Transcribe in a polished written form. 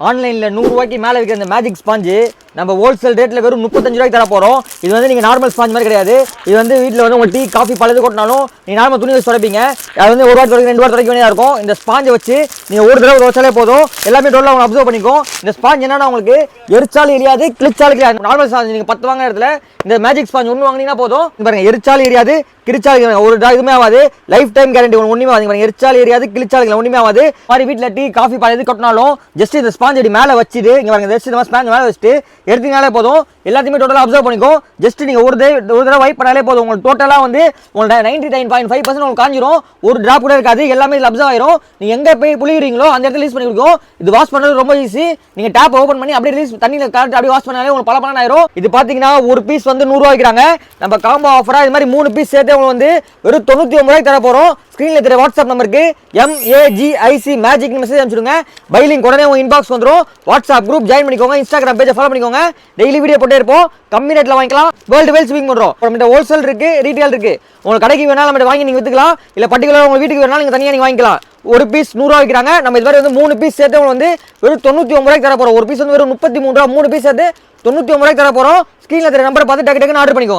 ஆன்லைனில் 100 ரூபாய்க்கு மேலே விற்கிற இந்த மேஜிக் ஸ்பாஞ்சு நம்ம ஹோல்சேல் ரேட்டில் வெறும் 35 ரூபாய்க்கு தர போகிறோம். இது வந்து நீங்கள் நார்மல் ஸ்பாஞ்ச் மாதிரி கிடையாது. இது வந்து வீட்டில் வந்து உங்கள் டீ காஃபி பழது கொட்டினாலும் நீங்கள் நார்மல் துணி வச்சு துடைப்பீங்க. அது வந்து 1 வாரம் துடைக்க 2 வாரம் துடைக்க வேண்டியதாக இருக்கும். இந்த ஸ்பாஞ்சை வச்சு நீங்கள் ஒரு தடவை துவைச்சாலே போதும், எல்லாமே டோட்டலாக அவங்க அப்சர்வ் பண்ணிக்கும். இந்த ஸ்பாஞ்ச் என்னன்னா உங்களுக்கு எரிச்சாலும் எரியாது, கிழிச்சாலும் கிடையாது. நார்மல் ஸ்பாஞ்ச் நீங்கள் 10 வாங்குற இடத்துல இந்த மேஜிக் ஸ்பாஞ்ச் 1 வாங்கினீங்கன்னா போதும். பாருங்க, எரிச்சாலும் எரியாது, கிழிச்சாலும் ஒரு இதுவுமே ஆகாது. லைஃப் டைம் கேரண்டி ஒன்றுமே ஆகாது. எரிச்சாலும் எரியாது, கிழிச்சாலும் ஒன்றுமே ஆகாது. மாதிரி வீட்டில் டீ காஃபி பழது கொட்டினாலும் ஜஸ்ட் இந்த ஸ்பாஞ்ச் அடி மேலே வச்சுட்டு இங்கே பாருங்க, ஜஸ்ட் இந்த ஸ்பாஞ்ச் மேலே வச்சுட்டு எடுத்தீங்கனாலே போதும், எல்லாத்தையுமே டோட்டலாக அப்சர்வ் பண்ணிக்கும். ஜஸ்ட் நீங்கள் ஒரு தடவை வைப் பண்ணாலே போதும், உங்களுக்கு டோட்டலாக வந்து உங்களோட 99.5% உங்களுக்கு காஞ்சிரும். ஒரு டிராப் கூட இருக்காது, எல்லாமே இதில் அப்சர்வ் ஆயிரும். நீங்கள் எங்கே போய் புளிகிறீங்களோ அந்த இடத்துல ரிலீஸ் பண்ணி கொடுக்கும். இது வாஷ் பண்ணுறது ரொம்ப ஈஸி. நீங்கள் டேப் ஓப்பன் பண்ணி அப்படியே ரிலீஸ் தண்ணியில் காட்டு அப்படியே வாஷ் பண்ணாலே உங்களுக்கு பல பலன் ஆயிரும். இது பார்த்தீங்கன்னா ஒரு பீஸ் வந்து 100 ரூபா வைக்கிறாங்க. நம்ம காம்போ ஆஃபராக இது மாதிரி 3 பீஸ் சேர்த்து உங்களுக்கு வந்து வெறும் 99 ரூபாய்க்கு தர போகிறோம். ஸ்க்ரீனில் தெரிய வாட்ஸ்அப் நம்பருக்கு MAGIC மேஜிக்னு மெசேஜ் அனுப்பிச்சுடுங்க. பைலிங் உடனே உங்கள் இன்பாக்ஸ் வந்துடும். வாட்ஸ்அப் குரூப் ஜாயின் பண்ணிக்கோங்க, இன்ஸ்டாகிராம் பேஜை ஃபாலோ பண்ணிக்கோங்க. டெய்லி வீடியோ போட்டே இருப்போம். கம்மி ரேட்டில் வாங்கிக்கலாம். வேர்ல்டு வைட் ஷிப்பிங் பண்ணுறோம். நம்மகிட்ட ஹோல்சேல் இருக்குது, ரீட்டெயில் இருக்குது. உங்களுக்கு கடைக்கு வேணாலும் நம்மகிட்ட வாங்கி நீங்கள் விற்றுக்கலாம். இல்லை பர்டிகுலர் உங்கள் வீட்டுக்கு வேணாலும் நீங்கள் தனியாக நீங்கள் வாங்கிக்கலாம். ஒரு பீஸ் 100 ரூபா வைக்கிறாங்க. நம்ம இது மாதிரி வந்து 3 பீஸ் சேர்த்து உங்களுக்கு வந்து வெறும் 99 ரூபாய்க்கு தர போகிறோம். ஒரு பீஸ் வந்து வெறும் 33 ரூபா, 3 பீஸ் சேர்த்து 99 ரூபாய்க்கு தர போகிறோம். ஸ்க்ரீனில் தெரிய நம்பரை பார்த்து டக்கு டக்குன்னு ஆர்டர் பண்ணிக்கோங்க.